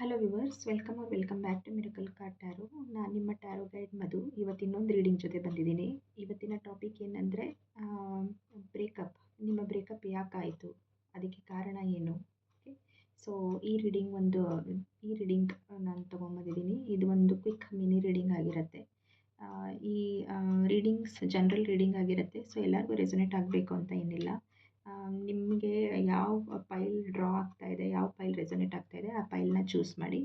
Hello viewers, welcome back to miracle card tarot. ನಾನು ನಿಮ್ಮ taro guide ಮಧು. ಇವತ್ತು ಇನ್ನೊಂದು ರೀಡಿಂಗ್ ಜೊತೆ ಬಂದಿದ್ದೀನಿ. ಇವತ್ತಿನ ಟಾಪಿಕ್ ಏನಂದರೆ ಬ್ರೇಕಪ್. ನಿಮ್ಮ ಬ್ರೇಕಪ್ ಯಾಕಾಯಿತು, ಅದಕ್ಕೆ ಕಾರಣ ಏನು? ಓಕೆ, ಸೊ ಈ ರೀಡಿಂಗ್ ನಾನು ತೊಗೊಂಬಂದಿದ್ದೀನಿ. ಇದು ಒಂದು ಕ್ವಿಕ್ ಮಿನಿ ರೀಡಿಂಗ್ ಆಗಿರುತ್ತೆ. ಈ ರೀಡಿಂಗ್ಸ್ ಜನರಲ್ ರೀಡಿಂಗ್ ಆಗಿರುತ್ತೆ. ಸೊ ಎಲ್ಲರಿಗೂ ರೆಸೊನೇಟ್ ಆಗಬೇಕು ಅಂತ ಏನಿಲ್ಲ. ನಿಮಗೆ ಯಾವ ಪೈಲ್ ಡ್ರಾ ಆಗ್ತಾ ಇದೆ, ಯಾವ ಪೈಲ್ ರೆಸೊನೇಟ್ ಆಗ್ತಾ ಇದೆ, ಆ ಪೈಲ್ನ ಚೂಸ್ ಮಾಡಿ.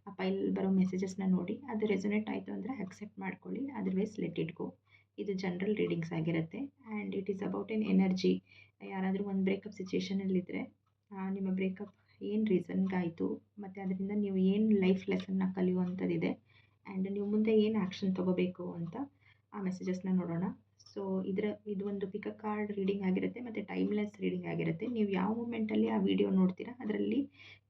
ಆ ಪೈಲ್ ಬರೋ ಮೆಸೇಜಸ್ನ ನೋಡಿ, ಅದು ರೆಸೊನೇಟ್ ಆಯಿತು ಅಂದರೆ ಅಕ್ಸೆಪ್ಟ್ ಮಾಡ್ಕೊಳ್ಳಿ, ಅದರ್ವೈಸ್ ಲೆಟ್ ಇಟ್ ಗೋ. ಇದು ಜನರಲ್ ರೀಡಿಂಗ್ಸ್ ಆಗಿರುತ್ತೆ. And it is about N energy. ಯಾರಾದರೂ ಒಂದು ಬ್ರೇಕಪ್ ಸಿಚುಯೇಷನಲ್ಲಿದ್ದರೆ, ನಿಮ್ಮ ಬ್ರೇಕಪ್ ಏನು ರೀಸನ್ಗಾಯಿತು, ಮತ್ತು ಅದರಿಂದ ನೀವು ಏನು ಲೈಫ್ ಲೆಸನ್ನ ಕಲಿಯುವಂಥದ್ದಿದೆ, ಆ್ಯಂಡ್ ನೀವು ಮುಂದೆ ಏನು ಆ್ಯಕ್ಷನ್ ತೊಗೋಬೇಕು ಅಂತ ಆ ಮೆಸೇಜಸ್ನ ನೋಡೋಣ. ಸೊ ಇದು ಒಂದು ಪಿಕ್ ಕಾರ್ಡ್ ರೀಡಿಂಗ್ ಆಗಿರುತ್ತೆ ಮತ್ತು ಟೈಮ್ಲೆಸ್ ರೀಡಿಂಗ್ ಆಗಿರುತ್ತೆ. ನೀವು ಯಾವ ಮೂಮೆಂಟಲ್ಲಿ ಆ ವಿಡಿಯೋ ನೋಡ್ತೀರಾ ಅದರಲ್ಲಿ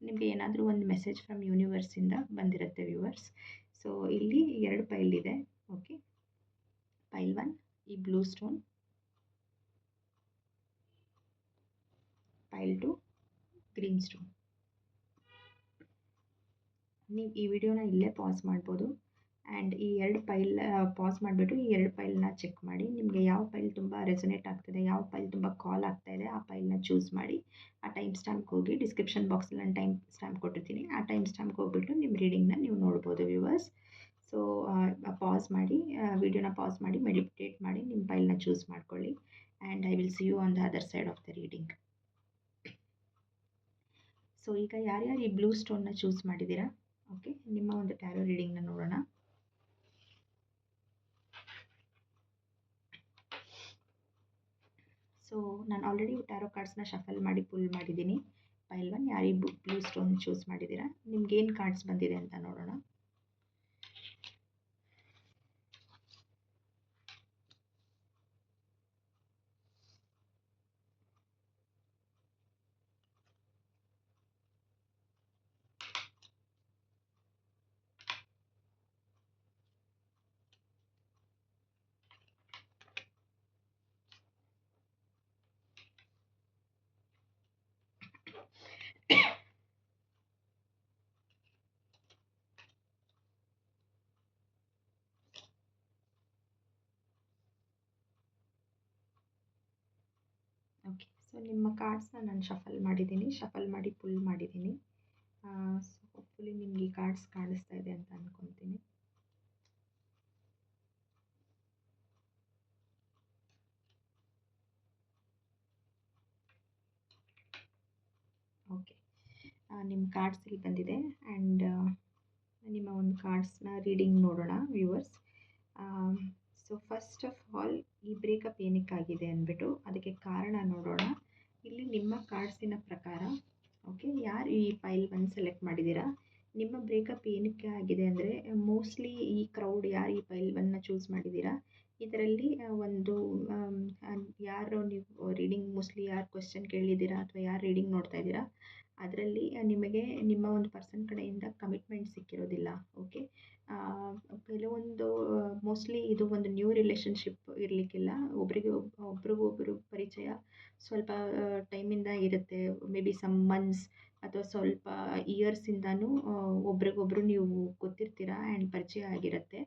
ನಿಮಗೆ ಏನಾದರೂ ಒಂದು ಮೆಸೇಜ್ ಫ್ರಮ್ ಯೂನಿವರ್ಸಿಂದ ಬಂದಿರುತ್ತೆ ವ್ಯೂವರ್ಸ್. ಸೊ ಇಲ್ಲಿ 2 ಪೈಲ್ ಇದೆ. ಓಕೆ, ಪೈಲ್ 1 ಈ ಬ್ಲೂ ಸ್ಟೋನ್, ಪೈಲ್ 2 ಗ್ರೀನ್ ಸ್ಟೋನ್. ನೀವು ಈ ವಿಡಿಯೋನ ಇಲ್ಲೇ ಪಾಸ್ ಮಾಡ್ಬೋದು. ಆ್ಯಂಡ್ ಈ 2 ಪೈಲ್ ಪಾಸ್ ಮಾಡಿಬಿಟ್ಟು ಈ 2 ಪೈಲ್ನ ಚೆಕ್ ಮಾಡಿ. ನಿಮಗೆ ಯಾವ ಪೈಲ್ ತುಂಬ ರೆಸೊನೇಟ್ ಆಗ್ತಿದೆ, ಯಾವ ಪೈಲ್ ತುಂಬ ಕಾಲ್ ಆಗ್ತಾ ಇದೆ, ಆ ಪೈಲ್ನ ಚೂಸ್ ಮಾಡಿ. ಆ ಟೈಮ್ ಸ್ಟ್ಯಾಂಪ್ಗೆ ಹೋಗಿ ಡಿಸ್ಕ್ರಿಪ್ಷನ್ ಬಾಕ್ಸಲ್ಲಿ ನಾನು ಟೈಮ್ ಸ್ಟ್ಯಾಂಪ್ ಕೊಟ್ಟಿರ್ತೀನಿ. ಆ ಟೈಮ್ ಸ್ಟ್ಯಾಂಪ್ಗೆ ಹೋಗ್ಬಿಟ್ಟು ನಿಮ್ಮ ರೀಡಿಂಗ್ನ ನೀವು ನೋಡ್ಬೋದು ವ್ಯೂವರ್ಸ್. ಸೊ ಪಾಸ್ ಮಾಡಿ, ವಿಡಿಯೋನ ಪಾಸ್ ಮಾಡಿ, ಮೆಡಿಟೇಟ್ ಮಾಡಿ, ನಿಮ್ಮ ಪೈಲ್ನ ಚೂಸ್ ಮಾಡ್ಕೊಳ್ಳಿ. And I will see you on the other side of the reading. So ಈಗ ಯಾರ್ಯಾರು ಈ ಬ್ಲೂ ಸ್ಟೋನ್ನ ಚೂಸ್ ಮಾಡಿದ್ದೀರಾ, ಓಕೆ, ನಿಮ್ಮ ಒಂದು ಟ್ಯಾರೋ ರೀಡಿಂಗ್ನ ನೋಡೋಣ. ಸೊ ನಾನು ಆಲ್ರೆಡಿ ಟ್ಯಾರೋ ಕಾರ್ಡ್ಸ್ನ ಶಫಲ್ ಮಾಡಿ ಪುಲ್ ಮಾಡಿದ್ದೀನಿ. ಪೈಲ್ 1 ಯಾರು ಬ್ಲೂ ಸ್ಟೋನ್ ಚೂಸ್ ಮಾಡಿದ್ದೀರಾ, ನಿಮ್ಗೇನು ಕಾರ್ಡ್ಸ್ ಬಂದಿದೆ ಅಂತ ನೋಡೋಣ. ಓಕೆ, ಸೊ ನಿಮ್ಮ ಕಾರ್ಡ್ಸ್ನ ನಾನು ಶಫಲ್ ಮಾಡಿ ಪುಲ್ ಮಾಡಿದ್ದೀನಿ. ಸೊ ಹೋಪ್ಫುಲಿ ನಿಮಗೆ ಈ ಕಾರ್ಡ್ಸ್ ಕಾಣಿಸ್ತಾ ಇದೆ ಅಂತ ಅಂದ್ಕೊತೀನಿ. ಓಕೆ, ನಿಮ್ಮ ಕಾರ್ಡ್ಸ್ ಇಲ್ಲಿ ಬಂದಿದೆ. ಆ್ಯಂಡ್ ನಿಮ್ಮ ಒಂದು ಕಾರ್ಡ್ಸ್ನ ರೀಡಿಂಗ್ ನೋಡೋಣ viewers. So first of all ಈ ಬ್ರೇಕಪ್ ಏನಕ್ಕಾಗಿದೆ ಅಂದ್ಬಿಟ್ಟು ಅದಕ್ಕೆ ಕಾರಣ ನೋಡೋಣ. ಇಲ್ಲಿ ನಿಮ್ಮ ಕಾರ್ಡ್ಸಿನ ಪ್ರಕಾರ, ಓಕೆ, ಯಾರು ಈ ಪೈಲ್ 1 ಸೆಲೆಕ್ಟ್ ಮಾಡಿದ್ದೀರಾ, ನಿಮ್ಮ ಬ್ರೇಕಪ್ ಏನಕ್ಕೆ ಆಗಿದೆ ಅಂದರೆ ಮೋಸ್ಟ್ಲಿ ಈ ಕ್ರೌಡ್ ಯಾರು ಈ ಪೈಲ್ 1ನ ಚೂಸ್ ಮಾಡಿದ್ದೀರಾ, ಇದರಲ್ಲಿ ಒಂದು ಯಾರು ನೀವು ರೀಡಿಂಗ್ ಮೋಸ್ಟ್ಲಿ ಯಾರು ಕ್ವೆಶ್ಚನ್ ಕೇಳಿದ್ದೀರಾ ಅಥವಾ ಯಾರು ರೀಡಿಂಗ್ ನೋಡ್ತಾ ಇದ್ದೀರಾ, ಅದರಲ್ಲಿ ನಿಮಗೆ ನಿಮ್ಮ ಒಂದು ಪರ್ಸನ್ ಕಡೆಯಿಂದ ಕಮಿಟ್ಮೆಂಟ್ ಸಿಕ್ಕಿರೋದಿಲ್ಲ. ಓಕೆ, ಕೆಲವೊಂದು ಮೋಸ್ಟ್ಲಿ ಇದು ಒಂದು ನ್ಯೂ ರಿಲೇಷನ್ಶಿಪ್ ಇರಲಿಕ್ಕಿಲ್ಲ. ಒಬ್ರಿಗೊಬ್ಬರು ಪರಿಚಯ ಸ್ವಲ್ಪ ಟೈಮಿಂದ ಇರುತ್ತೆ. ಮೇ ಬಿ ಸಮ್ ಮಂತ್ಸ್ ಅಥವಾ ಸ್ವಲ್ಪ ಇಯರ್ಸಿಂದನೂ ಒಬ್ರಿಗೊಬ್ರು ನೀವು ಗೊತ್ತಿರ್ತೀರ ಆ್ಯಂಡ್ ಪರಿಚಯ ಆಗಿರುತ್ತೆ.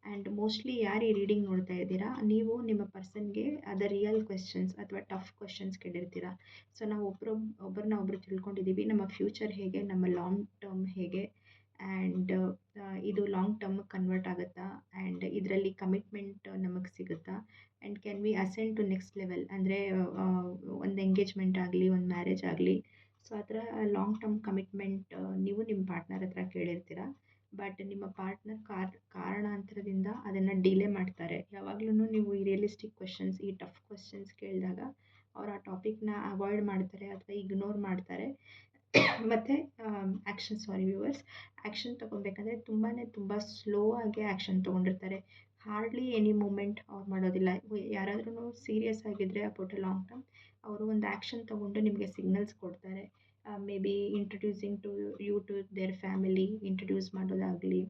ಆ್ಯಂಡ್ ಮೋಸ್ಟ್ಲಿ ಯಾರು ಈ ರೀಡಿಂಗ್ ನೋಡ್ತಾ ಇದ್ದೀರಾ, ನೀವು ನಿಮ್ಮ ಪರ್ಸನ್ಗೆ ಅದ ರಿಯಲ್ ಕ್ವೆಶ್ಚನ್ಸ್ ಅಥವಾ ಟಫ್ ಕ್ವೆಶ್ಚನ್ಸ್ ಕೇಳಿರ್ತೀರ. ಸೊ ನಾವು ಒಬ್ಬರನ್ನ ಒಬ್ಬರು ತಿಳ್ಕೊಂಡಿದ್ದೀವಿ, ನಮ್ಮ ಫ್ಯೂಚರ್ ಹೇಗೆ, ನಮ್ಮ ಲಾಂಗ್ ಟರ್ಮ್ ಹೇಗೆ, ಆ್ಯಂಡ್ ಇದು ಲಾಂಗ್ ಟರ್ಮ್ ಕನ್ವರ್ಟ್ ಆಗುತ್ತಾ, ಆ್ಯಂಡ್ ಇದರಲ್ಲಿ ಕಮಿಟ್ಮೆಂಟ್ ನಮಗೆ ಸಿಗುತ್ತಾ, and can we ascend to next level ಅಂದರೆ ಒಂದು ಎಂಗೇಜ್ಮೆಂಟ್ ಆಗಲಿ, ಒಂದು ಮ್ಯಾರೇಜ್ ಆಗಲಿ. ಸೊ ಆ ಥರ ಲಾಂಗ್ ಟರ್ಮ್ ಕಮಿಟ್ಮೆಂಟ್ ನೀವು ನಿಮ್ಮ ಪಾರ್ಟ್ನರ್ ಹತ್ರ ಕೇಳಿರ್ತೀರ. ಬಟ್ ನಿಮ್ಮ ಪಾರ್ಟ್ನರ್ ಕಾರಣಾಂತರದಿಂದ ಅದನ್ನು ಡಿಲೇ ಮಾಡ್ತಾರೆ. ಯಾವಾಗಲೂ ನೀವು ಈ ರಿಯಲಿಸ್ಟಿಕ್ ಕ್ವೆಶ್ಚನ್ಸ್, ಈ ಟಫ್ ಕ್ವೆಶ್ಚನ್ಸ್ ಕೇಳಿದಾಗ ಅವ್ರು ಆ ಟಾಪಿಕ್ನ ಅವಾಯ್ಡ್ ಮಾಡ್ತಾರೆ ಅಥವಾ ಇಗ್ನೋರ್ ಮಾಡ್ತಾರೆ. ಮತ್ತು ಆ್ಯಕ್ಷನ್ ತೊಗೊಬೇಕಂದ್ರೆ ತುಂಬ ಸ್ಲೋ ಆಗಿ ಆ್ಯಕ್ಷನ್ ತೊಗೊಂಡಿರ್ತಾರೆ. ಹಾರ್ಡ್ಲಿ ಎನಿ ಮೂಮೆಂಟ್ ಅವ್ರು ಮಾಡೋದಿಲ್ಲ. ಯಾರಾದ್ರೂ ಸೀರಿಯಸ್ ಆಗಿದ್ದರೆ ಅಬೌಟ್ ಎ ಲಾಂಗ್ ಟರ್ಮ್, ಅವರು ಒಂದು ಆ್ಯಕ್ಷನ್ ತೊಗೊಂಡು ನಿಮಗೆ ಸಿಗ್ನಲ್ಸ್ ಕೊಡ್ತಾರೆ. Maybe introducing to their family introduce ಮಾಡೋದಾಗಲಿ,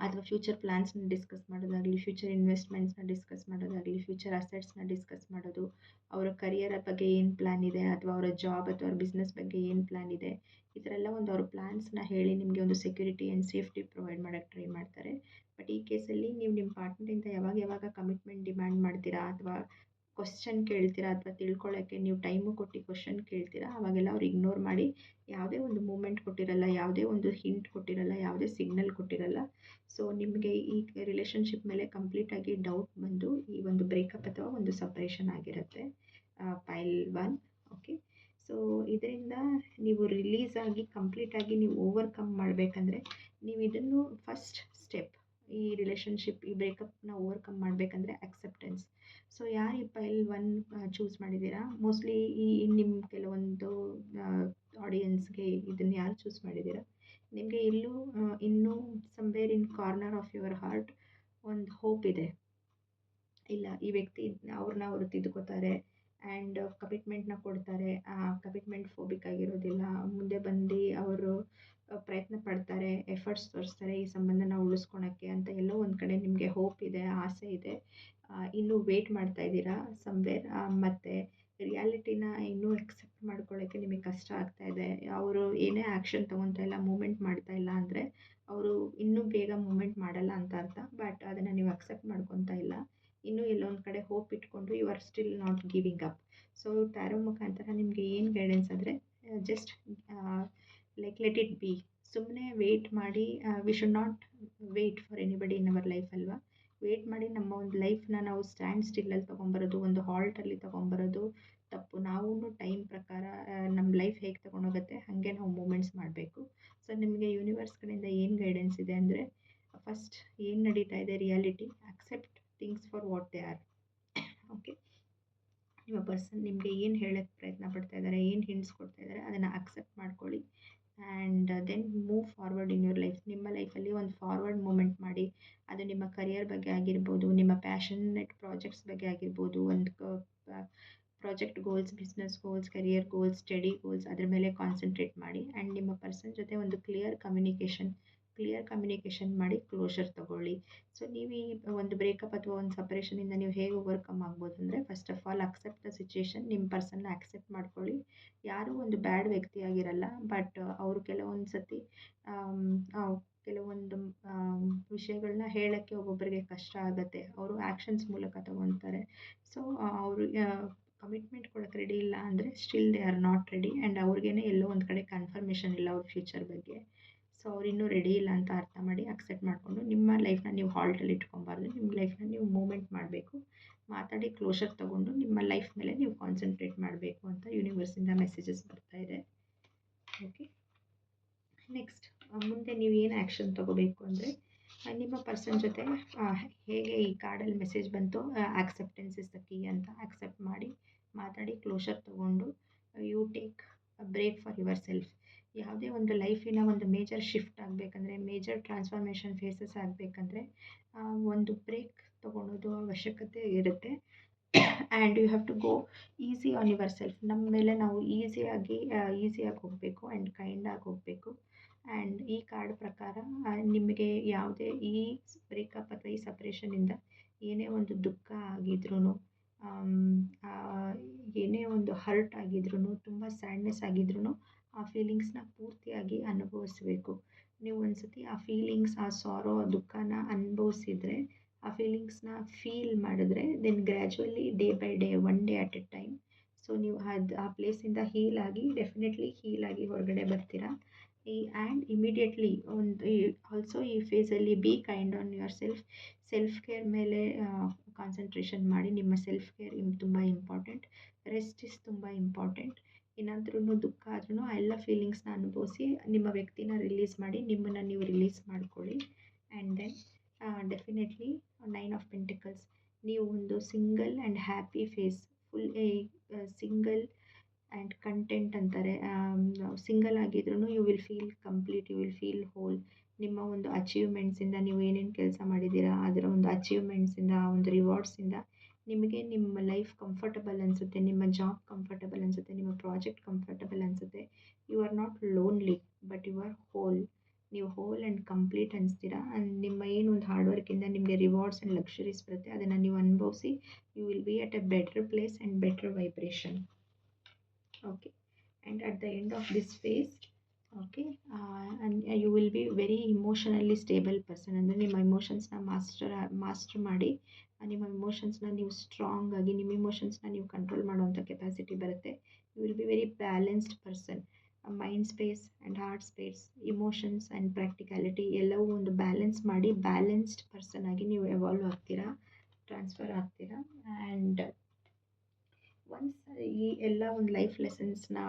ಅಥವಾ ಫ್ಯೂಚರ್ ಪ್ಲ್ಯಾನ್ಸ್ನ ಡಿಸ್ಕಸ್ ಮಾಡೋದಾಗಲಿ, ಫ್ಯೂಚರ್ ಇನ್ವೆಸ್ಟ್ಮೆಂಟ್ಸ್ನ ಡಿಸ್ಕಸ್ ಮಾಡೋದಾಗಲಿ, ಫ್ಯೂಚರ್ ಅಸೆಟ್ಸ್ನ ಡಿಸ್ಕಸ್ ಮಾಡೋದು, ಅವರ ಕರಿಯರ್ ಬಗ್ಗೆ ಏನು ಪ್ಲ್ಯಾನ್ ಇದೆ, ಅಥವಾ ಅವರ ಜಾಬ್ ಅಥವಾ ಅವ್ರ ಬಿಸ್ನೆಸ್ ಬಗ್ಗೆ ಏನು ಪ್ಲ್ಯಾನ್ ಇದೆ, ಈ ಥರ ಎಲ್ಲ ಒಂದು ಅವ್ರ ಪ್ಲ್ಯಾನ್ಸ್ನ ಹೇಳಿ ನಿಮಗೆ ಒಂದು ಸೆಕ್ಯೂರಿಟಿ ಆ್ಯಂಡ್ ಸೇಫ್ಟಿ ಪ್ರೊವೈಡ್ ಮಾಡೋಕ್ಕೆ ಟ್ರೈ ಮಾಡ್ತಾರೆ. ಬಟ್ ಈ ಕೇಸಲ್ಲಿ ನೀವು ನಿಮ್ಮ ಪಾರ್ಟ್ನರಿಂದ ಯಾವಾಗ ಕಮಿಟ್ಮೆಂಟ್ ಡಿಮ್ಯಾಂಡ್ ಮಾಡ್ತೀರಾ ಅಥವಾ ಕ್ವಶ್ಚನ್ ಕೇಳ್ತೀರಾ ಅಥವಾ ತಿಳ್ಕೊಳ್ಳೋಕ್ಕೆ ನೀವು ಟೈಮು ಕೊಟ್ಟು ಕ್ವಶ್ಚನ್ ಕೇಳ್ತೀರಾ, ಅವಾಗೆಲ್ಲ ಅವ್ರು ಇಗ್ನೋರ್ ಮಾಡಿ ಯಾವುದೇ ಒಂದು ಮೂಮೆಂಟ್ ಕೊಟ್ಟಿರಲ್ಲ, ಯಾವುದೇ ಒಂದು ಹಿಂಟ್ ಕೊಟ್ಟಿರಲ್ಲ, ಯಾವುದೇ ಸಿಗ್ನಲ್ ಕೊಟ್ಟಿರಲ್ಲ. ಸೊ ನಿಮಗೆ ಈ ರಿಲೇಷನ್ಶಿಪ್ ಮೇಲೆ ಕಂಪ್ಲೀಟಾಗಿ ಡೌಟ್ ಬಂದು ಈ ಒಂದು ಬ್ರೇಕಪ್ ಅಥವಾ ಒಂದು ಸಪ್ರೇಷನ್ ಆಗಿರುತ್ತೆ. ಪೈಲ್ 1. ಓಕೆ. ಸೊ ಇದರಿಂದ ನೀವು ರಿಲೀಸ್ ಆಗಿ ಕಂಪ್ಲೀಟಾಗಿ ನೀವು ಓವರ್ಕಮ್ ಮಾಡಬೇಕಂದ್ರೆ ನೀವು ಇದನ್ನು ಫಸ್ಟ್ ಸ್ಟೆಪ್, ಈ ರಿಲೇಷನ್ಶಿಪ್ ಈ ಬ್ರೇಕಪ್ನ ಓವರ್ಕಮ್ ಮಾಡಬೇಕಂದ್ರೆ ಅಕ್ಸೆಪ್ಟೆನ್ಸ್. ಸೊ ಯಾರು ಈ ಪೈಲ್ 1 ಚೂಸ್ ಮಾಡಿದ್ದೀರಾ, ಮೋಸ್ಟ್ಲಿ ಈ ನಿಮ್ಮ ಕೆಲವೊಂದು ಆಡಿಯನ್ಸ್ಗೆ ಇದನ್ನು ಯಾರು ಚೂಸ್ ಮಾಡಿದ್ದೀರಾ, ನಿಮಗೆ ಇನ್ನೂ somewhere in corner of your heart ಒಂದು ಹೋಪ್ ಇದೆ. ಇಲ್ಲ, ಈ ವ್ಯಕ್ತಿ ಅವ್ರನ್ನ ಅವರು ತಿದ್ಕೋತಾರೆ ಆ್ಯಂಡ್ ಕಮಿಟ್ಮೆಂಟ್ನ ಕೊಡ್ತಾರೆ, ಕಮಿಟ್ಮೆಂಟ್ ಫೋಬಿಕ್ ಆಗಿರೋದಿಲ್ಲ, ಮುಂದೆ ಬಂದು ಅವರು ಪ್ರಯತ್ನ ಪಡ್ತಾರೆ, ಎಫರ್ಟ್ಸ್ ತೋರಿಸ್ತಾರೆ ಈ ಸಂಬಂಧನ ಉಳಿಸ್ಕೊಳಕ್ಕೆ ಅಂತ ಎಲ್ಲೋ ಒಂದು ಕಡೆ ನಿಮಗೆ ಹೋಪ್ ಇದೆ, ಆಸೆ ಇದೆ. ಇನ್ನೂ ವೇಟ್ ಮಾಡ್ತಾ ಇದ್ದೀರಾ ಸಮ್ವೇರ್, ಮತ್ತು ರಿಯಾಲಿಟಿನ ಇನ್ನೂ ಎಕ್ಸೆಪ್ಟ್ ಮಾಡ್ಕೊಳ್ಳೋಕ್ಕೆ ನಿಮಗೆ ಕಷ್ಟ ಆಗ್ತಾ ಇದೆ. ಅವರು ಏನೇ ಆ್ಯಕ್ಷನ್ ತೊಗೊತಾ ಇಲ್ಲ, ಮೂಮೆಂಟ್ ಮಾಡ್ತಾ ಇಲ್ಲ ಅಂದರೆ ಅವರು ಇನ್ನೂ ಬೇಗ ಮೂಮೆಂಟ್ ಮಾಡಲ್ಲ ಅಂತ ಅರ್ಥ. ಬಟ್ ಅದನ್ನು ನೀವು ಅಕ್ಸೆಪ್ಟ್ ಮಾಡ್ಕೊತಾ ಇಲ್ಲ, ಇನ್ನೂ ಎಲ್ಲೊಂದು ಕಡೆ ಹೋಪ್ ಇಟ್ಕೊಂಡು you are still not giving up. So tarot ಮುಖಾಂತರ ನಿಮಗೆ ಏನು ಗೈಡೆನ್ಸ್ ಅಂದರೆ, just like let it be, ಸುಮ್ಮನೆ ವೇಟ್ ಮಾಡಿ. We should not wait for anybody in our life ಅಲ್ವಾ. ವೇಟ್ ಮಾಡಿ ನಮ್ಮ ಒಂದು ಲೈಫ್ನ ನಾವು ಸ್ಟ್ಯಾಂಡ್ ಸ್ಟಿಲ್ಲಲ್ಲಿ ತೊಗೊಂಬರೋದು, ಒಂದು ಹಾಲ್ಟಲ್ಲಿ ತೊಗೊಂಬರೋದು ತಪ್ಪು. ನಾವು ಟೈಮ್ ಪ್ರಕಾರ ನಮ್ಮ ಲೈಫ್ ಹೇಗೆ ತೊಗೊಂಡೋಗುತ್ತೆ ಹಾಗೆ ನಾವು ಮೂಮೆಂಟ್ಸ್ ಮಾಡಬೇಕು. ಸೊ ನಿಮಗೆ ಯೂನಿವರ್ಸ್ ಕಡೆಯಿಂದ ಏನು ಗೈಡೆನ್ಸ್ ಇದೆ ಅಂದರೆ, ಫಸ್ಟ್ ಏನು ನಡೀತಾ ಇದೆ reality, accept things for what they are. Okay. ನಿಮ್ಮ ಪರ್ಸನ್ ನಿಮಗೆ ಏನು ಹೇಳೋಕ್ಕೆ ಪ್ರಯತ್ನ ಪಡ್ತಾ ಇದ್ದಾರೆ, ಏನು ಹಿಂಟ್ಸ್ ಕೊಡ್ತಾ ಇದ್ದಾರೆ, ಅದನ್ನು ಅಕ್ಸೆಪ್ಟ್ ಮಾಡ್ಕೊಳ್ಳಿ. And then move forward in your life. ನಿಮ್ಮ ಲೈಫಲ್ಲಿ ಒಂದು ಫಾರ್ವರ್ಡ್ ಮೂಮೆಂಟ್ ಮಾಡಿ. ಅದು ನಿಮ್ಮ ಕರಿಯರ್ ಬಗ್ಗೆ ಆಗಿರ್ಬೋದು, ನಿಮ್ಮ ಪ್ಯಾಷನೇಟ್ ಪ್ರಾಜೆಕ್ಟ್ಸ್ ಬಗ್ಗೆ ಆಗಿರ್ಬೋದು, ಒಂದು project goals, business goals, career goals, study goals, ಅದ್ರ ಮೇಲೆ ಕಾನ್ಸಂಟ್ರೇಟ್ ಮಾಡಿ. ಆ್ಯಂಡ್ ನಿಮ್ಮ ಪರ್ಸನ್ ಜೊತೆ ಒಂದು ಕ್ಲಿಯರ್ ಕಮ್ಯುನಿಕೇಷನ್ ಮಾಡಿ ಕ್ಲೋಷರ್ ತೊಗೊಳ್ಳಿ. ಸೊ ನೀವು ಈ ಒಂದು ಬ್ರೇಕಪ್ ಅಥವಾ ಒಂದು ಸಪ್ರೇಷನಿಂದ ನೀವು ಹೇಗೆ ಓವರ್ಕಮ್ ಆಗ್ಬೋದು ಅಂದರೆ, first of all accept the situation. ನಿಮ್ಮ ಪರ್ಸನ್ನ ಅಕ್ಸೆಪ್ಟ್ ಮಾಡ್ಕೊಳ್ಳಿ. ಯಾರೂ ಒಂದು ಬ್ಯಾಡ್ ವ್ಯಕ್ತಿ ಆಗಿರಲ್ಲ, ಬಟ್ ಅವರು ಕೆಲವೊಂದು ಸತಿ ಕೆಲವೊಂದು ವಿಷಯಗಳನ್ನ ಹೇಳೋಕ್ಕೆ ಒಬ್ಬೊಬ್ಬರಿಗೆ ಕಷ್ಟ ಆಗುತ್ತೆ. ಅವರು ಆ್ಯಕ್ಷನ್ಸ್ ಮೂಲಕ ತೊಗೊತಾರೆ. ಸೊ ಅವರು ಕಮಿಟ್ಮೆಂಟ್ ಕೊಡೋಕ್ಕೆ ರೆಡಿ ಇಲ್ಲ ಅಂದರೆ still they are not ready. And ಅವ್ರಿಗೇನೆ ಎಲ್ಲೋ ಒಂದು ಕಡೆ ಕನ್ಫರ್ಮೇಷನ್ ಇಲ್ಲ ಅವ್ರ ಫ್ಯೂಚರ್ ಬಗ್ಗೆ. ಸೊ ಅವ್ರು ಇನ್ನೂ ರೆಡಿ ಇಲ್ಲ ಅಂತ ಅರ್ಥ ಮಾಡಿ ಅಕ್ಸೆಪ್ಟ್ ಮಾಡಿಕೊಂಡು ನಿಮ್ಮ ಲೈಫ್ನ ನೀವು ಹಾಲ್ಟಲ್ಲಿ ಇಟ್ಕೊಬಾರ್ದು. ನಿಮ್ಮ ಲೈಫ್ನ ನೀವು ಮೂಮೆಂಟ್ ಮಾಡಬೇಕು, ಮಾತಾಡಿ ಕ್ಲೋಷರ್ ತೊಗೊಂಡು ನಿಮ್ಮ ಲೈಫ್ ಮೇಲೆ ನೀವು ಕಾನ್ಸಂಟ್ರೇಟ್ ಮಾಡಬೇಕು ಅಂತ ಯೂನಿವರ್ಸಿಂದ ಮೆಸೇಜಸ್ ಬರ್ತಾ ಇದೆ. ಓಕೆ. ನೆಕ್ಸ್ಟ್ ಮುಂದೆ ನೀವು ಏನು ಆ್ಯಕ್ಷನ್ ತೊಗೋಬೇಕು ಅಂದರೆ, ನಿಮ್ಮ ಪರ್ಸನ್ ಜೊತೆ ಹೇಗೆ ಈ ಕಾರ್ಡಲ್ಲಿ ಮೆಸೇಜ್ ಬಂತು, ಆಕ್ಸೆಪ್ಟೆನ್ಸ್ ಇಸ್ ದ ಕೀ ಅಂತ ಅಕ್ಸೆಪ್ಟ್ ಮಾಡಿ ಮಾತಾಡಿ ಕ್ಲೋಷರ್ ತೊಗೊಂಡು you take a break for yourself. ಯಾವುದೇ ಒಂದು ಲೈಫಿನ ಒಂದು ಮೇಜರ್ ಶಿಫ್ಟ್ ಆಗಬೇಕಂದ್ರೆ, ಮೇಜರ್ ಟ್ರಾನ್ಸ್ಫಾರ್ಮೇಷನ್ ಫೇಸಸ್ ಆಗಬೇಕಂದ್ರೆ ಒಂದು ಬ್ರೇಕ್ ತೊಗೊಳೋದು ಅವಶ್ಯಕತೆ ಇರುತ್ತೆ. And you have to go easy on your self. ನಮ್ಮ ಮೇಲೆ ನಾವು ಈಸಿಯಾಗಿ ಹೋಗಬೇಕು ಆ್ಯಂಡ್ ಕೈಂಡಾಗಿ ಹೋಗಬೇಕು. ಆ್ಯಂಡ್ ಈ ಕಾರ್ಡ್ ಪ್ರಕಾರ ನಿಮಗೆ ಯಾವುದೇ ಈ ಬ್ರೇಕಪ್ ಅಥವಾ ಈ ಸಪ್ರೇಷನಿಂದ ಏನೇ ಒಂದು ದುಃಖ ಆಗಿದ್ರೂ, ಏನೇ ಒಂದು ಹರ್ಟ್ ಆಗಿದ್ರೂ, ತುಂಬ ಸ್ಯಾಡ್ನೆಸ್ ಆಗಿದ್ರೂ ಆ ಫೀಲಿಂಗ್ಸ್ನ ಪೂರ್ತಿಯಾಗಿ ಅನುಭವಿಸ್ಬೇಕು. ನೀವು ಒಂದು ಸತಿ ಆ ಫೀಲಿಂಗ್ಸ್, ಆ ಸಾರೋ, ಆ ದುಃಖನ ಅನುಭವಿಸಿದರೆ, ಆ ಫೀಲಿಂಗ್ಸ್ನ ಫೀಲ್ ಮಾಡಿದ್ರೆ, then gradually day by day, one day at a time, so ನೀವು ಆ ಪ್ಲೇಸಿಂದ ಡೆಫಿನೆಟ್ಲಿ ಹೀಲ್ ಆಗಿ ಹೊರಗಡೆ ಬರ್ತೀರಾ. ಆ್ಯಂಡ್ ಇಮಿಡಿಯೇಟ್ಲಿ ಆಲ್ಸೋ ಈ ಫೇಸಲ್ಲಿ be kind on your self care ಮೇಲೆ ಕಾನ್ಸಂಟ್ರೇಷನ್ ಮಾಡಿ. ನಿಮ್ಮ ಸೆಲ್ಫ್ ಕೇರ್ ತುಂಬ ಇಂಪಾರ್ಟೆಂಟ್. ರೆಸ್ಟ್ ಇಸ್ ತುಂಬ ಇಂಪಾರ್ಟೆಂಟ್. ಏನಾದ್ರೂ ದುಃಖ ಆದ್ರೂ ಆ ಎಲ್ಲ ಫೀಲಿಂಗ್ಸ್ನ ಅನುಭವಿಸಿ ನಿಮ್ಮ ವ್ಯಕ್ತಿನ ರಿಲೀಸ್ ಮಾಡಿ, ನಿಮ್ಮನ್ನು ನೀವು ರಿಲೀಸ್ ಮಾಡ್ಕೊಳ್ಳಿ. And then definitely 9 of pentacles, ನೀವು ಒಂದು single and happy phase, full single and content ಅಂತಾರೆ. ಸಿಂಗಲ್ ಆಗಿದ್ರೂ you will feel complete, you will feel whole. ನಿಮ್ಮ ಒಂದು ಅಚೀವ್ಮೆಂಟ್ಸಿಂದ, ನೀವು ಏನೇನು ಕೆಲಸ ಮಾಡಿದ್ದೀರಾ ಅದರ ಒಂದು ಅಚೀವ್ಮೆಂಟ್ಸಿಂದ, ಆ ಒಂದು ರಿವಾರ್ಡ್ಸಿಂದ ನಿಮಗೆ ನಿಮ್ಮ ಲೈಫ್ ಕಂಫರ್ಟಬಲ್ ಅನಿಸುತ್ತೆ, ನಿಮ್ಮ ಜಾಬ್ ಕಂಫರ್ಟಬಲ್ ಅನಿಸುತ್ತೆ, ನಿಮ್ಮ ಪ್ರಾಜೆಕ್ಟ್ ಕಂಫರ್ಟಬಲ್ ಅನಿಸುತ್ತೆ. You are not lonely but you are whole. ನೀವು ಹೋಲ್ ಆ್ಯಂಡ್ ಕಂಪ್ಲೀಟ್ ಅನಿಸ್ತೀರಾ. ಆ್ಯಂಡ್ ನಿಮ್ಮ ಏನೊಂದು ಹಾರ್ಡ್ ವರ್ಕಿಂದ ನಿಮಗೆ ರಿವಾರ್ಡ್ಸ್ ಆ್ಯಂಡ್ ಲಕ್ಸುರೀಸ್ ಬರುತ್ತೆ, ಅದನ್ನು ನೀವು ಅನುಭವಿಸಿ you will be at a better place and better vibration. Okay, and at the end of this phase, okay. And you will be very emotionally stable person. ಅಂದರೆ ನಿಮ್ಮ ಇಮೋಷನ್ಸ್ನ master ಮಾಡಿ ನಿಮ್ಮ ಇಮೋಷನ್ಸ್ನ ನೀವು strong ಆಗಿ ನಿಮ್ಮ ಇಮೋಷನ್ಸ್ನ ನೀವು ಕಂಟ್ರೋಲ್ ಮಾಡುವಂಥ ಕೆಪಾಸಿಟಿ ಬರುತ್ತೆ. You will be very balanced person. Mind space and heart space, emotions and practicality ಎಲ್ಲವೂ ಒಂದು ಬ್ಯಾಲೆನ್ಸ್ ಮಾಡಿ ಬ್ಯಾಲೆನ್ಸ್ಡ್ ಪರ್ಸನ್ ಆಗಿ ನೀವು ಎವಾಲ್ವ್ ಆಗ್ತೀರಾ, ಟ್ರಾನ್ಸ್ಫರ್ ಆಗ್ತೀರಾ. ಆ್ಯಂಡ್ ಒನ್ಸ್ ಈ ಎಲ್ಲ ಒಂದು ಲೈಫ್ ಲೆಸನ್ಸ್ನ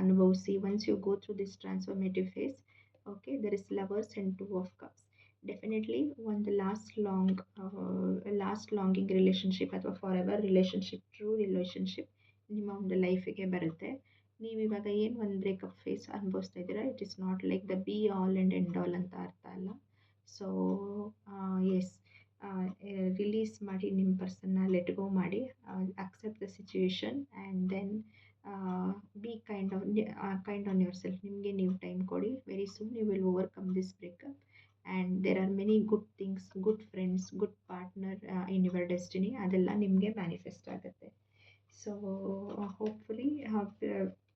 ಅನುಭವಿಸಿ, once you go through this transformative phase, okay, there is lovers and two of cups. Definitely ಒಂದು ಲಾಸ್ಟ್ ಲಾಂಗಿಂಗ್ ರಿಲೇಷನ್ಶಿಪ್ ಅಥವಾ forever relationship, true relationship ನಿಮ್ಮ ಒಂದು ಲೈಫಿಗೆ ಬರುತ್ತೆ. ನೀವು ಇವಾಗ ಏನು ಒಂದು ಬ್ರೇಕಪ್ ಫೇಸ್ ಅನುಭವಿಸ್ತಾ ಇದ್ದೀರಾ, it is not like the B all and end all ಅಂತ ಅರ್ಥ ಅಲ್ಲ. ಸೊ ಎಸ್, ರಿಲೀಸ್ ಮಾಡಿ, ನಿಮ್ಮ ಪರ್ಸನ್ನ ಲೆಟ್ ಗೋ ಮಾಡಿ, accept the situation and then be kind on your self. ನಿಮಗೆ ನೀವು ಟೈಮ್ ಕೊಡಿ. Very soon you will overcome this breakup and there are many good things, good friends, good partner in your destiny. ಅದೆಲ್ಲ ನಿಮಗೆ manifest ಆಗುತ್ತೆ. So hopefully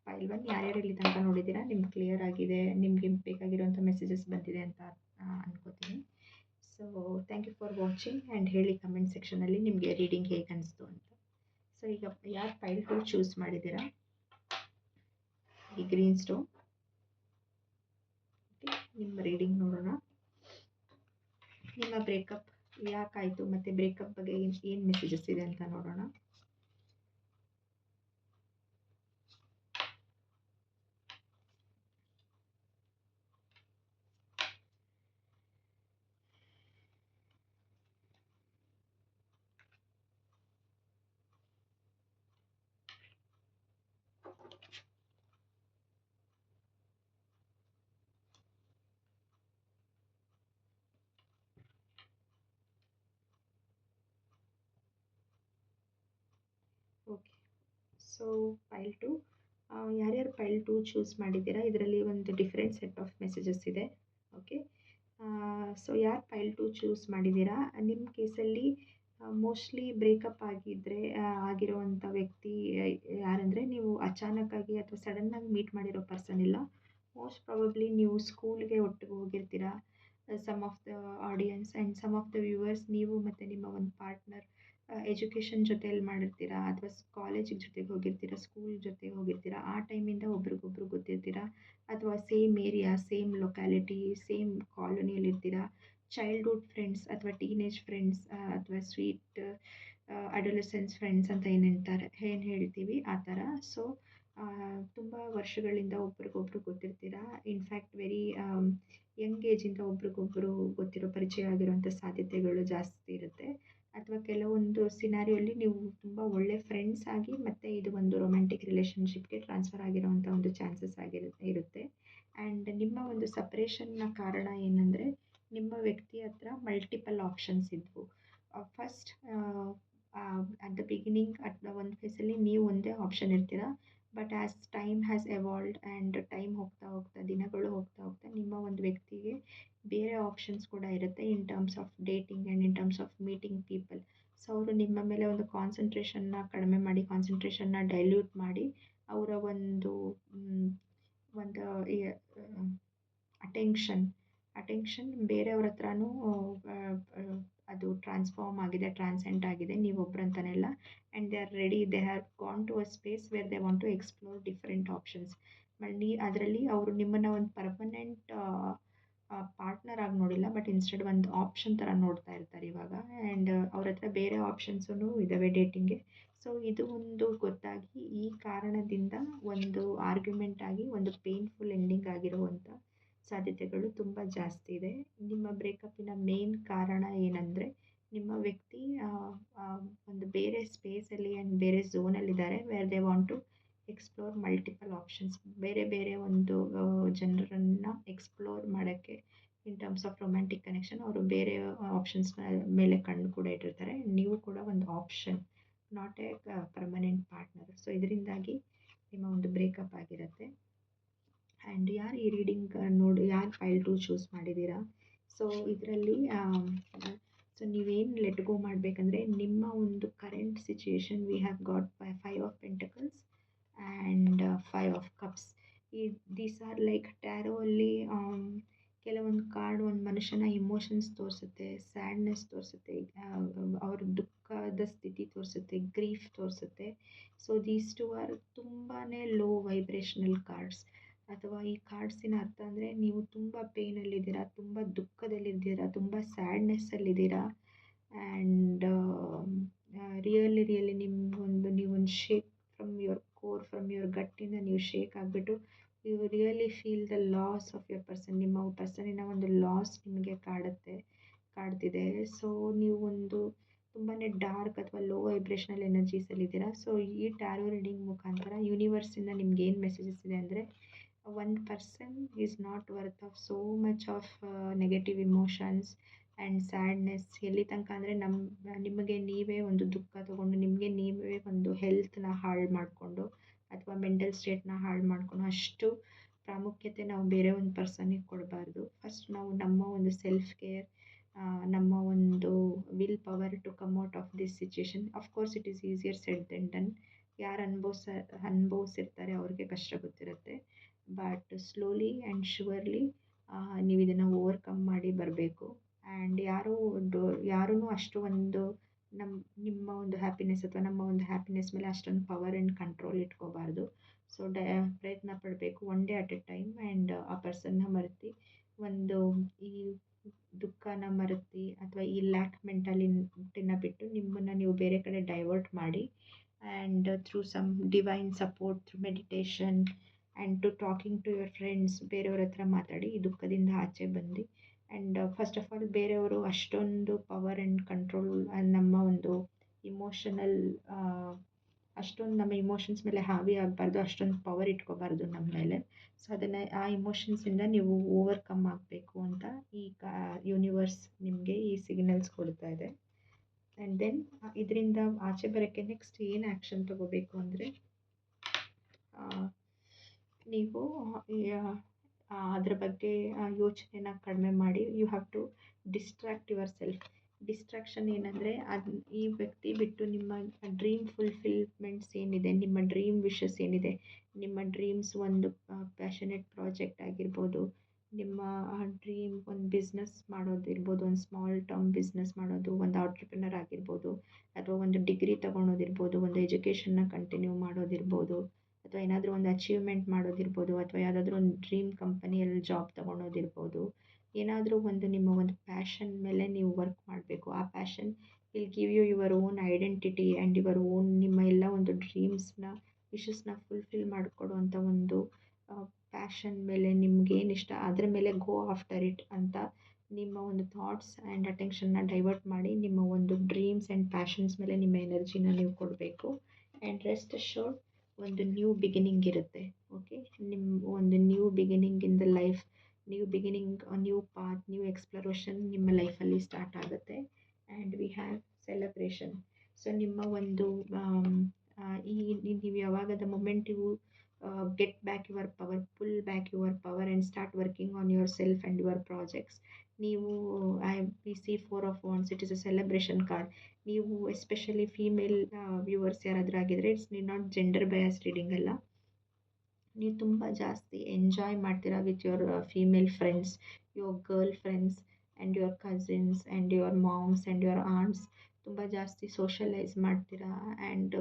file 1 ಯಾರ್ಯಾರು ಇಲ್ಲಿ ತನಕ ನೋಡಿದ್ದೀರಾ, ನಿಮ್ಗೆ ಕ್ಲಿಯರ್ ಆಗಿದೆ, ನಿಮಗೆ ಬೇಕಾಗಿರುವಂಥ ಮೆಸೇಜಸ್ ಬಂದಿದೆ ಅಂತ ಅನ್ಕೋತೀನಿ. So thank you for watching and ಹೇಳಿ ಕಮೆಂಟ್ ಸೆಕ್ಷನಲ್ಲಿ ನಿಮಗೆ ರೀಡಿಂಗ್ ಹೇಗೆ ಅನಿಸ್ತು ಅಂತ. ಸೊ ಈಗ ಯಾರು ಫೈಲ್ 2 ಚೂಸ್ ಮಾಡಿದ್ದೀರಾ, ಈ ಗ್ರೀನ್ ಸ್ಟೋನ್, ಓಕೆ, ನಿಮ್ಮ ರೀಡಿಂಗ್ ನೋಡೋಣ. ನಿಮ್ಮ ಬ್ರೇಕಪ್ ಯಾಕಾಯಿತು ಮತ್ತು ಬ್ರೇಕಪ್ ಬಗ್ಗೆ ಏನು ಮೆಸೇಜಸ್ ಇದೆ ಅಂತ ನೋಡೋಣ. ಓಕೆ, ಸೊ ಫೈಲ್ 2, ಯಾರ್ಯಾರು ಫೈಲ್ 2 ಚೂಸ್ ಮಾಡಿದ್ದೀರಾ, ಇದರಲ್ಲಿ ಒಂದು ಡಿಫ್ರೆಂಟ್ ಸೆಟ್ ಆಫ್ ಮೆಸೇಜಸ್ ಇದೆ. ಓಕೆ, ಸೊ ಯಾರು ಫೈಲ್ 2 ಚೂಸ್ ಮಾಡಿದ್ದೀರಾ, ನಿಮ್ಮ ಕೇಸಲ್ಲಿ ಮೋಸ್ಟ್ಲಿ ಬ್ರೇಕಪ್ ಆಗಿರುವಂಥ ವ್ಯಕ್ತಿ ಯಾರಂದರೆ, ನೀವು ಅಚಾನಕ್ಕಾಗಿ ಅಥವಾ ಸಡನ್ನಾಗಿ ಮೀಟ್ ಮಾಡಿರೋ ಪರ್ಸನ್ ಇಲ್ಲ. ಮೋಸ್ಟ್ ಪ್ರಾಬಬ್ಲಿ ನೀವು ಸ್ಕೂಲ್ಗೆ ಒಟ್ಟಿಗೆ ಹೋಗಿರ್ತೀರಾ. Some of the audience and some of the viewers, ನೀವು ಮತ್ತು ನಿಮ್ಮ ಒಂದು ಪಾರ್ಟ್ನರ್ ಎಜುಕೇಷನ್ ಜೊತೆಯಲ್ಲಿ ಮಾಡಿರ್ತೀರಾ, ಅಥವಾ ಕಾಲೇಜಿಗೆ ಜೊತೆಗೆ ಹೋಗಿರ್ತೀರಾ, ಸ್ಕೂಲ್ ಜೊತೆಗೆ ಹೋಗಿರ್ತೀರಾ. ಆ ಟೈಮಿಂದ ಒಬ್ರಿಗೊಬ್ರು ಗೊತ್ತಿರ್ತೀರಾ, ಅಥವಾ same area, same locality, same ಕಾಲೋನಿಯಲ್ಲಿರ್ತೀರಾ. ಚೈಲ್ಡ್ಹುಡ್ ಫ್ರೆಂಡ್ಸ್ ಅಥವಾ ಟೀನೇಜ್ ಫ್ರೆಂಡ್ಸ್ ಅಥವಾ ಸ್ವೀಟ್ ಅಡೋಲೆಸೆನ್ಸ್ ಫ್ರೆಂಡ್ಸ್ ಅಂತ ಏನು ಹೇಳ್ತೀವಿ ಆ ಥರ. ಸೊ ತುಂಬ ವರ್ಷಗಳಿಂದ ಒಬ್ರಿಗೊಬ್ರು ಗೊತ್ತಿರ್ತೀರಾ. ಇನ್ಫ್ಯಾಕ್ಟ್ ವೆರಿ ಯಂಗ್ ಏಜಿಂದ ಒಬ್ರಿಗೊಬ್ಬರು ಗೊತ್ತಿರೋ ಪರಿಚಯ ಆಗಿರೋಂಥ ಸಾಧ್ಯತೆಗಳು ಜಾಸ್ತಿ ಇರುತ್ತೆ. ಅಥವಾ ಕೆಲವೊಂದು ಸಿನಾರಿಯೋಲ್ಲಿ ನೀವು ತುಂಬ ಒಳ್ಳೆ ಫ್ರೆಂಡ್ಸ್ ಆಗಿ ಮತ್ತು ಇದು ಒಂದು ರೊಮ್ಯಾಂಟಿಕ್ ರಿಲೇಷನ್ಶಿಪ್ಗೆ ಟ್ರಾನ್ಸ್ಫರ್ ಆಗಿರೋವಂಥ ಒಂದು ಚಾನ್ಸಸ್ ಇರುತ್ತೆ. ಆ್ಯಂಡ್ ನಿಮ್ಮ ಒಂದು ಸಪ್ರೇಷನ್ನ ಕಾರಣ ಏನಂದರೆ, ನಿಮ್ಮ ವ್ಯಕ್ತಿ ಹತ್ರ ಮಲ್ಟಿಪಲ್ ಆಪ್ಷನ್ಸ್ ಇದ್ವು. First at the beginning, at the ಒಂದು ಫೇಸಲ್ಲಿ ನೀವು ಒಂದೇ ಆಪ್ಷನ್ ಇರ್ತೀರ. But as time has evolved and time ಹೋಗ್ತಾ ಹೋಗ್ತಾ, ದಿನಗಳು ಹೋಗ್ತಾ ಹೋಗ್ತಾ, ನಿಮ್ಮ ಒಂದು ವ್ಯಕ್ತಿಗೆ ಬೇರೆ ಆಪ್ಷನ್ಸ್ ಕೂಡ ಇರುತ್ತೆ ಇನ್ terms of dating and in terms of meeting people. So ಅವರು ನಿಮ್ಮ ಮೇಲೆ ಒಂದು ಕಾನ್ಸಂಟ್ರೇಷನ್ನ ಕಡಿಮೆ ಮಾಡಿ, ಕಾನ್ಸಂಟ್ರೇಷನ್ನ ಡೈಲ್ಯೂಟ್ ಮಾಡಿ, ಅವರ ಒಂದು ಅಟೆನ್ಷನ್ ಬೇರೆಯವ್ರ ಹತ್ರನೂ ಅದು ಟ್ರಾನ್ಸ್ಫಾರ್ಮ್ ಆಗಿದೆ, ಟ್ರಾನ್ಸೆಂಡ್ ಆಗಿದೆ, ನೀವೊಬ್ಬರಂತನೇ ಇಲ್ಲ. And they are ready, they have gone to a space where they want to explore different options. ಅದರಲ್ಲಿ ಅವರು ನಿಮ್ಮನ್ನು ಒಂದು ಪರ್ಮನೆಂಟ್ ಪಾರ್ಟ್ನರ್ ಆಗಿ ನೋಡಿಲ್ಲ, ಬಟ್ ಇನ್ಸ್ಟೆಡ್ ಒಂದು ಆಪ್ಷನ್ ಥರ ನೋಡ್ತಾ ಇರ್ತಾರೆ ಇವಾಗ. ಆ್ಯಂಡ್ ಅವ್ರ ಹತ್ರ ಬೇರೆ ಆಪ್ಷನ್ಸೂ ಇದ್ದಾವೆ ಡೇಟಿಂಗ್ಗೆ. ಸೊ ಇದು ಒಂದು ಗೊತ್ತಾಗಿ, ಈ ಕಾರಣದಿಂದ ಒಂದು ಆರ್ಗ್ಯುಮೆಂಟ್ ಆಗಿ ಒಂದು ಪೇನ್ಫುಲ್ ಎಂಡಿಂಗ್ ಆಗಿರುವಂಥ ಸಾಧ್ಯತೆಗಳು ತುಂಬ ಜಾಸ್ತಿ ಇದೆ. ನಿಮ್ಮ ಬ್ರೇಕಪ್ಪಿನ ಮೇನ್ ಕಾರಣ ಏನಂದರೆ, ನಿಮ್ಮ ವ್ಯಕ್ತಿ ಒಂದು ಬೇರೆ ಸ್ಪೇಸಲ್ಲಿ ಆ್ಯಂಡ್ ಬೇರೆ ಝೋನಲ್ಲಿದ್ದಾರೆ, where they want to explore multiple options. ಬೇರೆ ಬೇರೆ ಒಂದು ಜನರನ್ನು ಎಕ್ಸ್ಪ್ಲೋರ್ ಮಾಡೋಕ್ಕೆ, in terms of romantic connection, ಅವರು ಬೇರೆ ಆಪ್ಷನ್ಸ್ನ ಮೇಲೆ ಕಣ್ಣು ಕೂಡ ಇಟ್ಟಿರ್ತಾರೆ. ನೀವು ಕೂಡ ಒಂದು option, not A permanent partner. So ಇದರಿಂದಾಗಿ ನಿಮ್ಮ ಒಂದು ಬ್ರೇಕಪ್ ಆಗಿರುತ್ತೆ. ಆ್ಯಂಡ್ ಯಾರು ಈ ರೀಡಿಂಗ್ ಯಾರು ಫೈಲ್ 2 ಚೂಸ್ ಮಾಡಿದ್ದೀರಾ, ಸೊ ಇದರಲ್ಲಿ ಸೊ ನೀವೇನು ಲೆಟ್ ಗೋ ಮಾಡಬೇಕಂದ್ರೆ, ನಿಮ್ಮ ಒಂದು current situation, we have got 5 of pentacles and 5 of cups. ಈ ದೀಸ್ ಆರ್ ಲೈಕ್ ಟ್ಯಾರೋ ಅಲ್ಲಿ ಕೆಲವೊಂದು ಕಾರ್ಡ್ ಒಂದು ಮನುಷ್ಯನ ಇಮೋಷನ್ಸ್ ತೋರಿಸುತ್ತೆ, ಸ್ಯಾಡ್ನೆಸ್ ತೋರಿಸುತ್ತೆ, ಅವ್ರ ದುಃಖದ ಸ್ಥಿತಿ ತೋರಿಸುತ್ತೆ, ಗ್ರೀಫ್ ತೋರಿಸುತ್ತೆ. ಸೊ ದೀಸ್ ಟು ಆರ್ ತುಂಬಾ ಲೋ ವೈಬ್ರೇಷನಲ್ ಕಾರ್ಡ್ಸ್. ಅಥವಾ ಈ ಕಾರ್ಡ್ಸಿನ ಅರ್ಥ ಅಂದರೆ ನೀವು ತುಂಬ ಪೇಯ್ನಲ್ಲಿದ್ದೀರಾ, ತುಂಬ ದುಃಖದಲ್ಲಿದ್ದೀರಾ, ತುಂಬ ಸ್ಯಾಡ್ನೆಸ್ಸಲ್ಲಿದ್ದೀರಾ. ಆ್ಯಂಡ್ ರಿಯಲಿ ನೀವೊಂದು shake from your core, from your ಗಟ್ಟಿಂದ ನೀವು ಶೇಕ್ ಆಗಿಬಿಟ್ಟು you really feel the loss of your person. ನಿಮ್ಮ ಪರ್ಸನಿನ ಒಂದು ಲಾಸ್ ನಿಮಗೆ ಕಾಡ್ತಿದೆ. ಸೊ ನೀವು ಒಂದು ತುಂಬಾ ಡಾರ್ಕ್ ಅಥವಾ ಲೋ ವೈಬ್ರೇಷನಲ್ ಎನರ್ಜೀಸಲ್ಲಿದ್ದೀರಾ. ಸೊ ಈ ಟ್ಯಾರೋ ರೀಡಿಂಗ್ ಮುಖಾಂತರ ಯೂನಿವರ್ಸಿಂದ ನಿಮ್ಗೆ ಏನು ಮೆಸೇಜಸ್ ಇದೆ ಅಂದರೆ, one person is not worth of so much of negative emotions and sadness. ಎಲ್ಲಿ ತನಕ ಅಂದರೆ ನಿಮಗೆ ನೀವೇ ಒಂದು ದುಃಖ ತಗೊಂಡು, ನಿಮಗೆ ನೀವೇ ಒಂದು ಹೆಲ್ತ್ನ ಹಾಳು ಮಾಡಿಕೊಂಡು ಅಥವಾ ಮೆಂಟಲ್ ಸ್ಟೇಟ್ನ ಹಾಳು ಮಾಡಿಕೊಂಡು ಅಷ್ಟು ಪ್ರಾಮುಖ್ಯತೆ ನಾವು ಬೇರೆ ಒಂದು ಪರ್ಸನಿಗೆ ಕೊಡಬಾರ್ದು. ಫಸ್ಟ್ ನಾವು ನಮ್ಮ ಒಂದು ಸೆಲ್ಫ್ ಕೇರ್, ನಮ್ಮ ಒಂದು will power to come out of this situation. Of course it is easier said than done. ಯಾರು ಅನುಭವಿಸಿರ್ತಾರೆ ಅವ್ರಿಗೆ ಕಷ್ಟ ಗೊತ್ತಿರುತ್ತೆ. ಬಟ್ ಸ್ಲೋಲಿ ಆ್ಯಂಡ್ ಶ್ಯೂರ್ಲಿ ನೀವು ಇದನ್ನು ಓವರ್ಕಮ್ ಮಾಡಿ ಬರಬೇಕು. ಆ್ಯಂಡ್ ಯಾರೂ ಅಷ್ಟು ಒಂದು ನಿಮ್ಮ ಒಂದು ಹ್ಯಾಪಿನೆಸ್ ಅಥವಾ ನಮ್ಮ ಒಂದು ಹ್ಯಾಪಿನೆಸ್ ಮೇಲೆ ಅಷ್ಟೊಂದು ಪವರ್ ಆ್ಯಂಡ್ ಕಂಟ್ರೋಲ್ ಇಟ್ಕೋಬಾರ್ದು. ಸೊ ಪ್ರಯತ್ನ ಪಡಬೇಕು one day at a time. And ಆ ಪರ್ಸನ್ನ ಮರೆತು ಒಂದು ಈ ದುಃಖನ ಮರೆತು ಅಥವಾ ಈ ಲ್ಯಾಕ್ ಮೆಂಟಾಲಿಟಿನ ಬಿಟ್ಟು ನಿಮ್ಮನ್ನು ನೀವು ಬೇರೆ ಕಡೆ ಡೈವರ್ಟ್ ಮಾಡಿ, and through some divine support, through meditation and to talking to your friends, ಬೇರೆಯವ್ರ ಹತ್ರ ಮಾತಾಡಿ ಈ ದುಃಖದಿಂದ ಆಚೆ ಬಂದು. ಆ್ಯಂಡ್ ಫಸ್ಟ್ ಆಫ್ ಆಲ್ ಬೇರೆಯವರು ಅಷ್ಟೊಂದು ಪವರ್ ಆ್ಯಂಡ್ ಕಂಟ್ರೋಲ್ ನಮ್ಮ ಒಂದು ಇಮೋಷನಲ್ ಅಷ್ಟೊಂದು ನಮ್ಮ ಇಮೋಷನ್ಸ್ ಮೇಲೆ ಹಾವಿ ಆಗಬಾರ್ದು, ಅಷ್ಟೊಂದು ಪವರ್ ಇಟ್ಕೋಬಾರ್ದು ನಮ್ಮ ಮೇಲೆ. ಸೊ ಅದನ್ನು ಆ ಇಮೋಷನ್ಸಿಂದ ನೀವು ಓವರ್ಕಮ್ ಆಗಬೇಕು ಅಂತ ಈ ಯೂನಿವರ್ಸ್ ನಿಮಗೆ ಈ ಸಿಗ್ನಲ್ಸ್ ಕೊಡ್ತಾ ಇದೆ. ಆ್ಯಂಡ್ ದೆನ್ ಇದರಿಂದ ಆಚೆ ಬರೋಕ್ಕೆ ನೆಕ್ಸ್ಟ್ ಏನು ಆ್ಯಕ್ಷನ್ ತಗೋಬೇಕು ಅಂದರೆ, ನೀವು ಅದ್ರ ಬಗ್ಗೆ ಯೋಚನೆನ ಕಡಿಮೆ ಮಾಡಿ you have to distract yourself. Distraction ಏನಂದರೆ ಈ ವ್ಯಕ್ತಿ ಬಿಟ್ಟು ನಿಮ್ಮ ಡ್ರೀಮ್ ಫುಲ್ಫಿಲ್ಮೆಂಟ್ಸ್ ಏನಿದೆ, ನಿಮ್ಮ ಡ್ರೀಮ್ ವಿಶಸ್ ಏನಿದೆ, ನಿಮ್ಮ ಡ್ರೀಮ್ಸ್ ಒಂದು ಪ್ಯಾಷನೇಟ್ ಪ್ರಾಜೆಕ್ಟ್ ಆಗಿರ್ಬೋದು, ನಿಮ್ಮ ಡ್ರೀಮ್ ಒಂದು ಬಿಸ್ನೆಸ್ ಮಾಡೋದಿರ್ಬೋದು, ಒಂದು ಸ್ಮಾಲ್ ಟರ್ಮ್ ಬಿಸ್ನೆಸ್ ಮಾಡೋದು, ಒಂದು ಆಂಟ್ರಪ್ರಿನರ್ ಆಗಿರ್ಬೋದು, ಅಥವಾ ಒಂದು ಡಿಗ್ರಿ ತೊಗೊಳೋದಿರ್ಬೋದು, ಒಂದು ಎಜುಕೇಷನ್ನ ಕಂಟಿನ್ಯೂ ಮಾಡೋದಿರ್ಬೋದು, ಅಥವಾ ಏನಾದರೂ ಒಂದು ಅಚೀವ್ಮೆಂಟ್ ಮಾಡೋದಿರ್ಬೋದು, ಅಥವಾ ಯಾವುದಾದ್ರೂ ಒಂದು ಡ್ರೀಮ್ ಕಂಪನಿಯಲ್ಲಿ ಜಾಬ್ ತೊಗೊಳೋದಿರ್ಬೋದು. ಏನಾದರೂ ಒಂದು ನಿಮ್ಮ ಒಂದು ಪ್ಯಾಷನ್ ಮೇಲೆ ನೀವು ವರ್ಕ್ ಮಾಡಬೇಕು. ಆ passion will give you your own identity and your own ನಿಮ್ಮ ಎಲ್ಲ ಒಂದು ಡ್ರೀಮ್ಸ್ನ ವಿಶಸ್ನ ಫುಲ್ಫಿಲ್ ಮಾಡಿಕೊಡುವಂಥ ಒಂದು ಪ್ಯಾಷನ್ ಮೇಲೆ ನಿಮ್ಗೇನಿಷ್ಟ ಅದರ ಮೇಲೆ ಗೋ ಆಫ್ಟರ್ ಇಟ್ ಅಂತ ನಿಮ್ಮ ಒಂದು ಥಾಟ್ಸ್ ಆ್ಯಂಡ್ ಅಟೆನ್ಷನ್ನ ಡೈವರ್ಟ್ ಮಾಡಿ ನಿಮ್ಮ ಒಂದು ಡ್ರೀಮ್ಸ್ ಆ್ಯಂಡ್ ಪ್ಯಾಷನ್ಸ್ ಮೇಲೆ ನಿಮ್ಮ ಎನರ್ಜಿನ ನೀವು ಕೊಡಬೇಕು. ಆ್ಯಂಡ್ ರೆಸ್ಟ್ ಅಶ್ಯೂರ್ಡ್ ಒಂದು ನ್ಯೂ ಬಿಗಿನಿಂಗ್ ಇರುತ್ತೆ. ಓಕೆ, ನಿಮ್ಮ ಒಂದು new beginning in the life, new beginning, new path, new exploration ನಿಮ್ಮ ಲೈಫಲ್ಲಿ ಸ್ಟಾರ್ಟ್ ಆಗುತ್ತೆ. And we have celebration. So ನಿಮ್ಮ ಒಂದು ನೀವು ಯಾವಾಗ the moment you get back your power, pull back your power and start working on your self and your projects. ನೀವು we see 4 of Wands, it is a celebration card. ನೀವು especially female viewers ಯಾರಾದರೂ ಆಗಿದ್ದರೆ, it's not gender bias reading ಅಲ್ಲ. ನೀವು ತುಂಬ ಜಾಸ್ತಿ enjoy ಮಾಡ್ತೀರಾ with your female friends, your girl friends and your cousins and your moms and your aunts. ತುಂಬ ಜಾಸ್ತಿ ಸೋಷಲೈಸ್ ಮಾಡ್ತೀರಾ and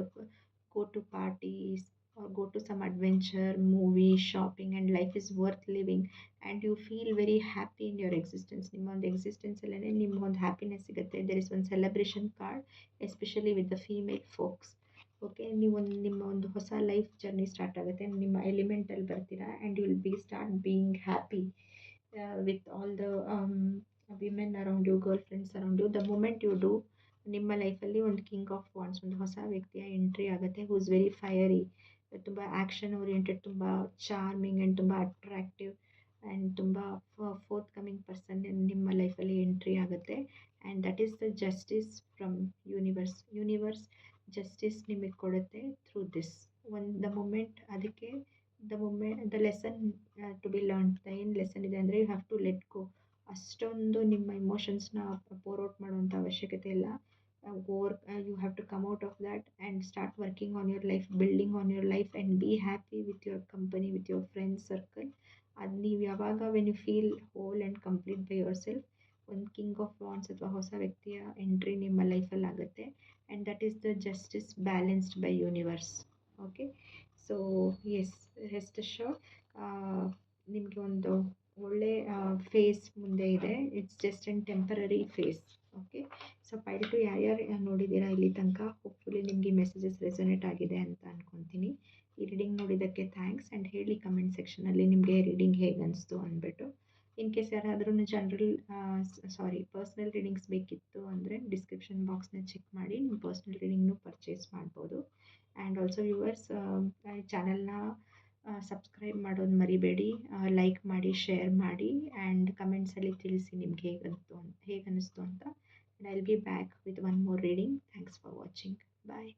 go to parties or go to some adventure, movie, shopping, and life is worth living and you feel very happy in your existence. ನಿಮ್ಮ ಒಂದು ಎಕ್ಸಿಸ್ಟೆನ್ಸಲ್ಲೇ ನಿಮ್ಗೊಂದು happiness ಸಿಗುತ್ತೆ. There is ಒಂದು celebration card especially with the female forks. Okay, ನಿಮ್ಮ ಒಂದು ಹೊಸ life journey start ಆಗುತ್ತೆ. ನಿಮ್ಮ ಎಲಿಮೆಂಟಲ್ಲಿ ಬರ್ತೀರಾ and you will start being happy with all the women around you, girl friends around you. The moment you do, ನಿಮ್ಮ ಲೈಫಲ್ಲಿ ಒಂದು ಕಿಂಗ್ ಆಫ್ ವಾಂಡ್ಸ್, ಒಂದು ಹೊಸ ವ್ಯಕ್ತಿಯ ಎಂಟ್ರಿ ಆಗುತ್ತೆ. ಹೂ ಇಸ್ ವೆರಿ ಫೈರಿ, ತುಂಬ ಆ್ಯಕ್ಷನ್ ಓರಿಯೆಂಟೆಡ್, ತುಂಬ ಚಾರ್ಮಿಂಗ್ ಆ್ಯಂಡ್ ತುಂಬ ಅಟ್ರಾಕ್ಟಿವ್ ಆ್ಯಂಡ್ ತುಂಬ ಫೋರ್ತ್ ಕಮಿಂಗ್ ಪರ್ಸನ್ ನಿಮ್ಮ ಲೈಫಲ್ಲಿ ಎಂಟ್ರಿ ಆಗುತ್ತೆ. And that is the justice from universe justice ನಿಮಗೆ ಕೊಡುತ್ತೆ ಥ್ರೂ ದಿಸ್ ದ ಮೂಮೆಂಟ್. ಅದಕ್ಕೆ the lesson to be learn, ಏನು ಲೆಸನ್ ಇದೆ ಅಂದರೆ you have to let go. ಅಷ್ಟೊಂದು ನಿಮ್ಮ ಇಮೋಷನ್ಸ್ನ ಪೋರ್ ಔಟ್ ಮಾಡುವಂಥ ಅವಶ್ಯಕತೆ ಇಲ್ಲ. you have to come out of that and start working on your life, building on your life, and be happy with your company, with your friends circle. ಅದು ನೀವು ಯಾವಾಗ when you feel whole and complete by yourself, ಒಂದು king of wands ಅಥವಾ ಹೊಸ ವ್ಯಕ್ತಿಯ entry ನಿಮ್ಮ ಲೈಫಲ್ಲಿ ಆಗುತ್ತೆ. And that is the justice balanced by universe. Okay, so yes, rest assured, ನಿಮಗೆ ಒಂದು ಒಳ್ಳೆ ಫೇಸ್ ಮುಂದೆ ಇದೆ. It's just and temporary phase. Okay, so pile two ಯಾರ್ಯಾರು ನೋಡಿದ್ದೀರಾ ಇಲ್ಲಿ ತನಕ, ಹೋಪ್ಫುಲಿ ನಿಮಗೆ ಮೆಸೇಜಸ್ ರೆಸೊನೇಟ್ ಆಗಿದೆ ಅಂತ ಅಂದ್ಕೊತೀನಿ. ಈ ರೀಡಿಂಗ್ ನೋಡಿದ್ದಕ್ಕೆ ಥ್ಯಾಂಕ್ಸ್, ಆ್ಯಂಡ್ ಹೇಳಿ ಕಮೆಂಟ್ ಸೆಕ್ಷನಲ್ಲಿ ನಿಮಗೆ ರೀಡಿಂಗ್ ಹೇಗೆ ಅನಿಸ್ತು ಅಂದ್ಬಿಟ್ಟು. ಇನ್ ಕೇಸ್ ಯಾರಾದ್ರೂ ಪರ್ಸ್ನಲ್ ರೀಡಿಂಗ್ಸ್ ಬೇಕಿತ್ತು ಅಂದರೆ ಡಿಸ್ಕ್ರಿಪ್ಷನ್ ಬಾಕ್ಸ್ನ ಚೆಕ್ ಮಾಡಿ ನಿಮ್ಮ ಪರ್ಸ್ನಲ್ ರೀಡಿಂಗ್ನು ಪರ್ಚೇಸ್ ಮಾಡ್ಬೋದು. ಆ್ಯಂಡ್ ಆಲ್ಸೋ ವ್ಯೂವರ್ಸ್, ಚಾನಲ್ನ ಸಬ್ಸ್ಕ್ರೈಬ್ ಮಾಡೋದು ಮರಿಬೇಡಿ, ಲೈಕ್ ಮಾಡಿ, ಶೇರ್ ಮಾಡಿ, ಆ್ಯಂಡ್ ಕಮೆಂಟ್ಸಲ್ಲಿ ತಿಳಿಸಿ ನಿಮ್ಗೆ ಹೇಗೆ ಅನ್ನಿಸ್ತು ಅಂತ. And I will be back with one more reading. Thanks for watching. Bye.